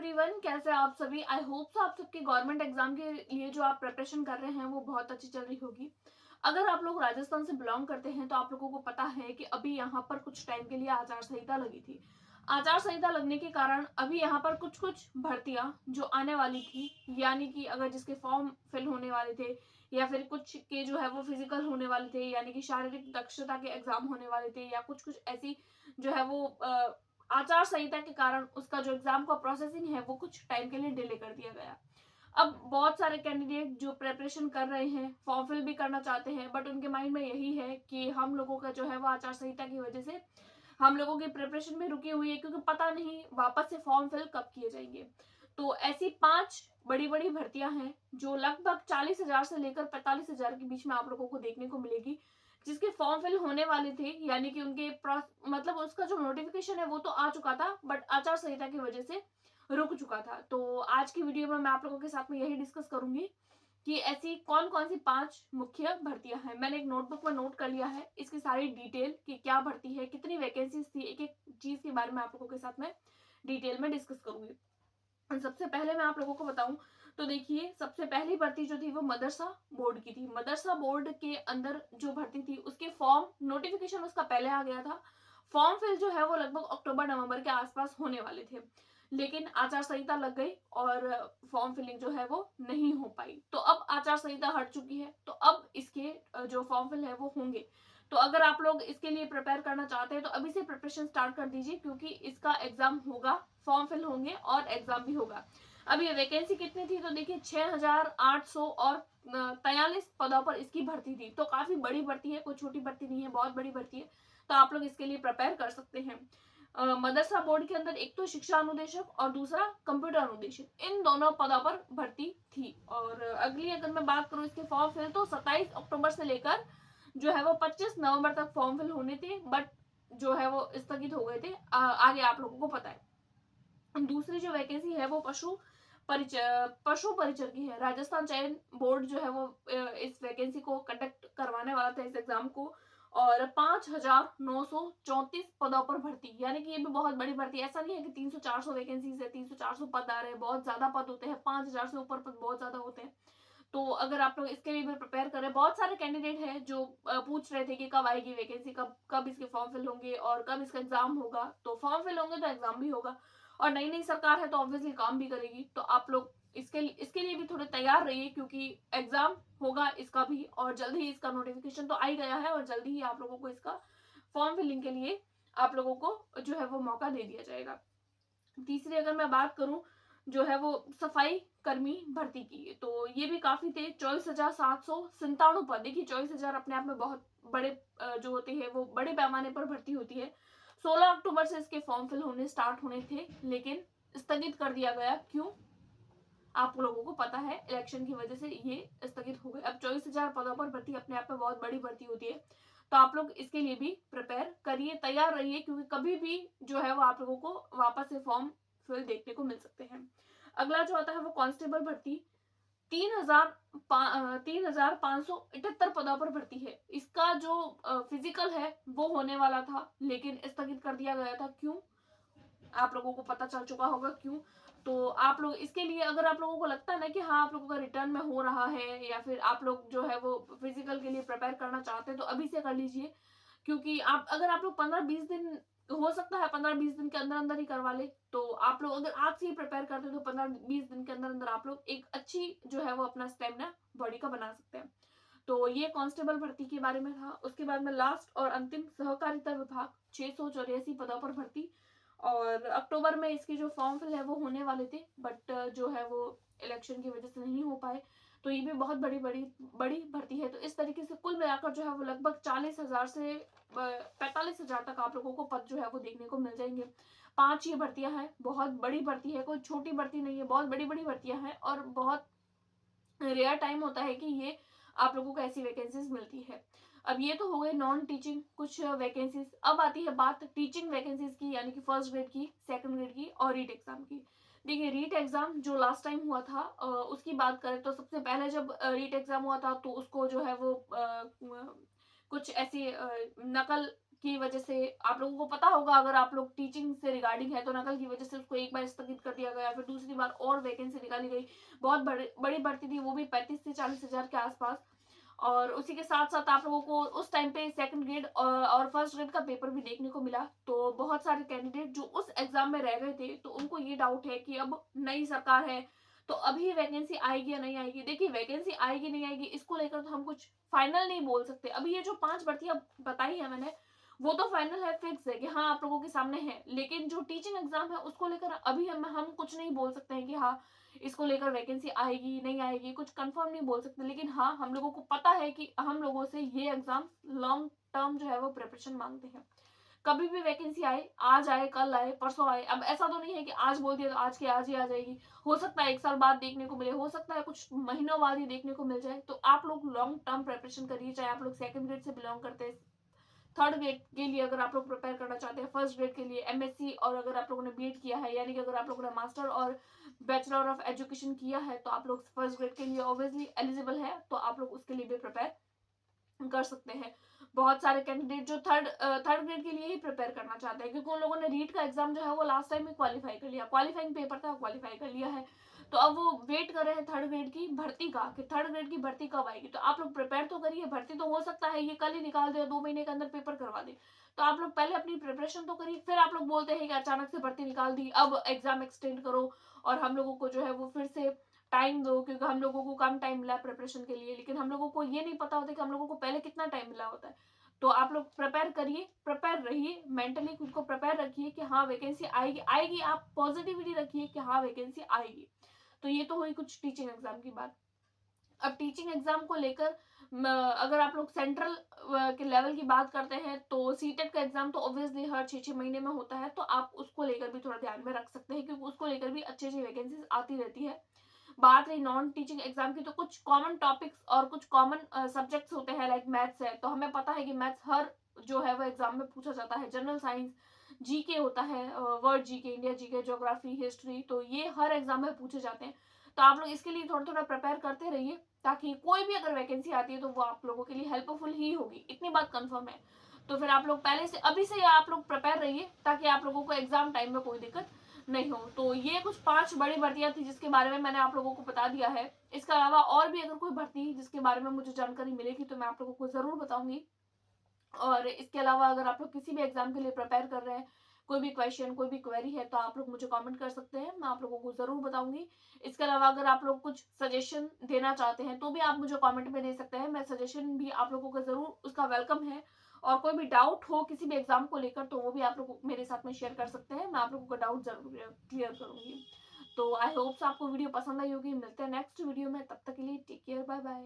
Everyone, कैसे आप सभी। आई होप आप सबके गवर्नमेंट एग्जाम के लिए जो आप प्रिपरेशन कर रहे हैं वो बहुत अच्छी चल रही होगी। अगर आप लोग राजस्थान से बिलोंग करते हैं तो आप लोगों को पता है कि अभी यहाँ पर कुछ टाइम के लिए आचार संहिता लगी थी। आचार संहिता लगने के कारण अभी यहाँ पर कुछ कुछ भर्तियां जो आने वाली थी, यानी कि अगर जिसके फॉर्म फिल होने वाले थे या फिर कुछ के जो है वो फिजिकल होने वाले थे, यानी कि शारीरिक दक्षता के एग्जाम होने वाले थे, या कुछ कुछ ऐसी जो है वो आचार संहिता के कारण उसका जो एग्जाम का प्रोसेसिंग है वो कुछ टाइम के लिए डिले कर दिया गया। अब बहुत सारे कैंडिडेट जो प्रिपरेशन कर रहे हैं, फॉर्म फिल भी करना चाहते हैं, बट उनके माइंड में यही है कि हम लोगों का जो है वो आचार संहिता की वजह से हम लोगों की प्रिपरेशन भी रुकी हुई है, क्योंकि पता नहीं वापस से फॉर्म फिल कब किए जाएंगे। तो ऐसी 5 बड़ी बड़ी भर्तियां हैं जो लगभग 40,000 से लेकर 45,000 के बीच में आप लोगों को देखने को मिलेगी, जिसके फॉर्म फिल होने वाले थे, यानी कि उनके मतलब उसका जो नोटिफिकेशन है वो तो आ चुका था, बट आचार संहिता की वजह से रुक चुका था। तो आज की वीडियो में मैं आप लोगों के साथ में यही डिस्कस करूंगी कि ऐसी कौन कौन सी 5 मुख्य भर्तियां हैं। मैंने एक नोटबुक में नोट कर लिया है इसकी सारी डिटेल कि क्या भर्ती है, कितनी वैकेंसीज थी, एक एक चीज के बारे में आप लोगों के साथ में डिटेल में डिस्कस करूंगी। सबसे पहले मैं आप लोगों को बताऊं तो देखिए, सबसे पहली भर्ती जो थी वो मदरसा बोर्ड की थी। मदरसा बोर्ड के अंदर जो भर्ती थी उसके फॉर्म नोटिफिकेशन उसका पहले आ गया था। फॉर्म फिल जो है वो लगभग अक्टूबर नवंबर के आसपास होने वाले थे, लेकिन आचार संहिता लग गई और फॉर्म फिलिंग जो है वो नहीं हो पाई। तो अब आचार संहिता हट चुकी है, तो अब इसके जो फॉर्म फिल है वो होंगे। तो अगर आप लोग इसके लिए प्रिपेयर करना चाहते हैं तो अभी से प्रिपरेशन स्टार्ट कर दीजिए, क्योंकि इसका एग्जाम होगा, फॉर्म फिल होंगे और एग्जाम भी होगा। अब ये वैकेंसी कितनी थी तो देखिए 6,800 और 43 पदों पर इसकी भर्ती थी। तो काफी बड़ी भर्ती है, कोई छोटी भर्ती नहीं है, बहुत बड़ी भर्ती है। तो आप लोग इसके लिए प्रिपेयर कर सकते हैं। मदरसा बोर्ड के अंदर एक तो शिक्षा अनुदेशक और दूसरा कंप्यूटर अनुदेशक, इन दोनों पदों पर भर्ती थी। और अगली अगर मैं बात करूं इसके फॉर्म फिल, तो 27 अक्टूबर से लेकर जो है वो 25 नवंबर तक फॉर्म फिल होने थे, बट जो है वो स्थगित हो गए थे। आगे आप लोगों को पता है। दूसरी जो वैकेंसी है वो पशु परिचर की है। राजस्थान चयन बोर्ड जो है वो इस वैकेंसी को कंडक्ट करवाने वाला था, इस एग्जाम को। और 5,934 पदों पर भर्ती, यानी कि ये भी बहुत बड़ी भर्ती है। ऐसा नहीं है कि 300-400 वैकेंसीज है, 300-400 पद आ रहे हैं, बहुत ज्यादा पद होते हैं, 5,000 से ऊपर पद बहुत ज्यादा होते हैं। तो अगर आप लोग इसके लिए भी प्रिपेयर करें, बहुत सारे कैंडिडेट हैं जो पूछ रहे थे कि कब आएगी वैकेंसी, कब कब इसके फॉर्म फिल होंगे और कब इसका एग्जाम होगा। तो फॉर्म फिल होंगे तो एग्जाम भी होगा, और नई नई सरकार है तो ऑब्वियसली काम भी करेगी। तो आप लोग इसके लिए भी थोड़े तैयार रहिए, क्योंकि एग्जाम होगा इसका भी, और जल्द ही इसका नोटिफिकेशन तो आ ही गया है, और जल्दी ही आप लोगों को इसका फॉर्म फिलिंग के लिए आप लोगों को जो है वो मौका दे दिया जाएगा। तीसरी अगर मैं बात करूं जो है वो सफाई कर्मी भर्ती की, तो ये भी काफी थे। 24,797 पद। देखिए 24,000 अपने आप में बहुत बड़े जो होते हैं वो बड़े पैमाने पर भर्ती होती है। 16 अक्टूबर से इसके फॉर्म फिल होने स्टार्ट होने थे, लेकिन स्थगित कर दिया गया। क्यों? आप लोगों को पता है, इलेक्शन की वजह से ये स्थगित हो गए। अब 24,000 पदों पर भर्ती अपने आप में बहुत बड़ी भर्ती होती है। तो आप लोग इसके लिए भी प्रिपेयर करिए, तैयार रहिए, क्योंकि कभी भी जो है वो आप लोगों को वापस से फॉर्म फिल देखने को मिल सकते हैं। अगला जो आता है वो कांस्टेबल भर्ती। 3,578 पदों पर भर्ती है। इसका जो फिजिकल है वो होने वाला था, लेकिन स्थगित कर दिया गया था। क्यों? आप लोगों को पता चल चुका होगा क्यों। तो आप लोग इसके लिए, अगर आप लोगों को लगता है ना कि हाँ आप लोगों का रिटर्न में हो रहा है, या फिर आप लोग जो है वो फिजिकल के लिए प्रिपेयर करना चाहते हैं, तो अभी से कर लीजिए। क्योंकि अगर आप लोग 15-20 दिन, हो सकता है 15-20 दिन के अंदर अंदर ही करवा ले, तो आप लोग अगर आज से ही प्रिपेयर करते हैं तो 15-20 दिन के अंदर अंदर आप लोग एक अच्छी जो है वो अपना स्टेमिना बॉडी का बना सकते हैं। तो ये कांस्टेबल भर्ती के बारे में था। उसके बाद में लास्ट और अंतिम सहकारिता विभाग, 684 पदों पर भर्ती। और अक्टूबर में इसके जो फॉर्म फिल है वो होने वाले थे, बट जो है वो इलेक्शन की वजह से नहीं हो पाए। तो ये भी बहुत बड़ी बड़ी बड़ी भर्ती है। तो इस तरीके से कुल मिलाकर जो है वो लगभग 40,000 से 45,000 तक आप लोगों को पद जो है वो देखने को मिल जाएंगे। 5 ये भर्तियां हैं, बहुत बड़ी भर्ती है, कोई छोटी भर्ती नहीं है, बहुत बड़ी बड़ी भर्तियां हैं। और बहुत रेयर टाइम होता है कि ये आप लोगों को ऐसी वैकेंसीज मिलती है। अब ये तो हो गई नॉन टीचिंग कुछ वैकेंसीज। अब आती है बात टीचिंग वैकेंसीज की, यानी कि फर्स्ट ग्रेड की, सेकंड ग्रेड की और रीट एग्जाम की। देखिए रीट एग्जाम जो लास्ट टाइम हुआ था उसकी बात करें तो सबसे पहले जब रीट एग्जाम हुआ था तो उसको जो है वो कुछ ऐसी नकल की वजह से आप लोगों को पता होगा, अगर आप लोग टीचिंग से रिगार्डिंग है तो नकल की वजह से उसको एक बार स्थगित कर दिया गया, फिर दूसरी बार और वैकेंसी निकाली गई। बहुत बड़ी भर्ती थी, वो भी 35 से 40 हजार के आसपास। और उसी के साथ साथ आप लोगों को उस टाइम पे सेकंड ग्रेड और फर्स्ट ग्रेड का पेपर भी देखने को मिला। तो बहुत सारे कैंडिडेट जो उस एग्जाम में रह गए थे, तो उनको ये डाउट है कि अब नई सरकार है तो अभी वैकेंसी आएगी या नहीं आएगी। देखिए, वैकेंसी आएगी नहीं आएगी इसको लेकर तो हम कुछ फाइनल नहीं बोल सकते। अभी ये जो 5 भर्तियां बताई है मैंने, वो तो फाइनल है, फिक्स है कि हाँ आप लोगों के सामने है। लेकिन जो टीचिंग एग्जाम है उसको लेकर अभी हम कुछ नहीं बोल सकते हैं कि हाँ इसको लेकर वैकेंसी आएगी नहीं आएगी, कुछ कंफर्म नहीं बोल सकते। लेकिन हाँ, हम लोगों को पता है कि हम लोगों से ये एग्जाम लॉन्ग टर्म जो है वो प्रिपरेशन मांगते हैं। कभी भी वैकेंसी आए, आज आए, कल आए, परसों आए, अब ऐसा तो नहीं है कि आज बोल दिया तो आज की आज ही आ जाएगी। हो सकता है 1 साल बाद देखने को मिले, हो सकता है कुछ महीनों बाद ही देखने को मिल जाए। तो आप लोग लॉन्ग टर्म प्रिपरेशन करिए, चाहे आप लोग सेकंड ग्रेड से बिलोंग करते हैं, थर्ड ग्रेड के लिए अगर आप लोग प्रिपेयर करना चाहते हैं, फर्स्ट ग्रेड के लिए एमएससी, और अगर आप लोगों ने बीएड किया है, यानी कि अगर आप लोगों ने मास्टर और बैचलर ऑफ एजुकेशन किया है, तो आप लोग फर्स्ट ग्रेड के लिए ऑब्वियसली एलिजिबल है, तो आप लोग उसके लिए भी प्रिपेयर कर सकते हैं। बहुत सारे कैंडिडेट जो थर्ड ग्रेड के लिए ही प्रिपेयर करना चाहते हैं, क्योंकि उन लोगों ने रीट का एग्जाम जो है वो लास्ट टाइम में क्वालिफाई कर लिया, क्वालिफाइंग पेपर था, क्वालिफाई कर लिया है। तो अब वो वेट कर रहे हैं थर्ड ग्रेड की भर्ती का, कि थर्ड ग्रेड की भर्ती कब आएगी। तो आप लोग प्रिपेयर तो करिए, भर्ती तो हो सकता है ये कल ही निकाल दे, 2 महीने के अंदर पेपर करवा दे। तो आप लोग पहले अपनी प्रिपरेशन तो करिए, फिर आप लोग बोलते हैं कि अचानक से भर्ती निकाल दी, अब एग्जाम एक्सटेंड करो और हम लोगों को जो है वो फिर से टाइम दो, क्योंकि हम लोगों को कम टाइम मिला प्रिपरेशन के लिए। लेकिन हम लोगों को ये नहीं पता होता कि हम लोगों को पहले कितना टाइम मिला होता है। तो आप लोग प्रिपेयर करिए, प्रिपेयर रहिए, मेंटली खुद को प्रिपेयर रखिए कि हाँ वैकेंसी आएगी आएगी। आप पॉजिटिविटी रखिए कि हाँ वैकेंसी आएगी। तो ये तो हुई कुछ टीचिंग एग्जाम की बात। अब टीचिंग एग्जाम को लेकर अगर आप लोग सेंट्रल के लेवल की बात करते हैं, तो सीटेट का एग्जाम तो ऑब्वियसली हर 6-6 महीने में होता है, तो आप उसको लेकर भी थोड़ा ध्यान में रख सकते हैं, क्योंकि उसको लेकर भी अच्छी अच्छी वैकेंसीज आती रहती है। बात रही नॉन टीचिंग एग्जाम की, तो कुछ कॉमन टॉपिक्स और कुछ कॉमन सब्जेक्ट्स होते हैं, लाइक मैथ्स है, तो हमें पता है कि मैथ्स हर जो है वो एग्जाम में पूछा जाता है। जनरल साइंस, जीके होता है, world GK, India GK, geography, history, तो ये हर एग्जाम में पूछे जाते हैं। तो आप लोग इसके लिए थोड़ा थोड़ा प्रिपेयर करते रहिए, ताकि कोई भी अगर वैकेंसी आती है तो वो आप लोगों के लिए हेल्पफुल ही होगी, इतनी बात कंफर्म है। तो फिर आप लोग पहले से अभी से आप लोग प्रिपेयर रहिए, ताकि आप लोगों को एग्जाम टाइम में कोई दिक्कत नहीं हो। तो ये कुछ 5 बड़ी भर्तियां थी जिसके बारे में मैंने आप लोगों को बता दिया है। इसके अलावा और भी अगर कोई भर्ती जिसके बारे में मुझे जानकारी मिलेगी तो मैं आप लोगों को जरूर बताऊंगी। और इसके अलावा अगर आप लोग किसी भी एग्जाम के लिए प्रिपेयर कर रहे हैं, कोई भी क्वेश्चन, कोई भी क्वेरी है, तो आप लोग मुझे कमेंट कर सकते हैं, मैं आप लोगों को जरूर बताऊंगी। इसके अलावा अगर आप लोग कुछ सजेशन देना चाहते हैं तो भी आप मुझे कमेंट में दे सकते हैं, मैं सजेशन भी आप लोगों का जरूर उसका वेलकम है। और कोई भी डाउट हो किसी भी एग्जाम को लेकर तो वो भी आप लोग मेरे साथ में शेयर कर सकते हैं, मैं आप लोगों का डाउट जरूर क्लियर करूंगी। तो आई होप आपको वीडियो पसंद आई होगी। मिलते हैं नेक्स्ट वीडियो में, तब तक के लिए टेक केयर, बाय बाय।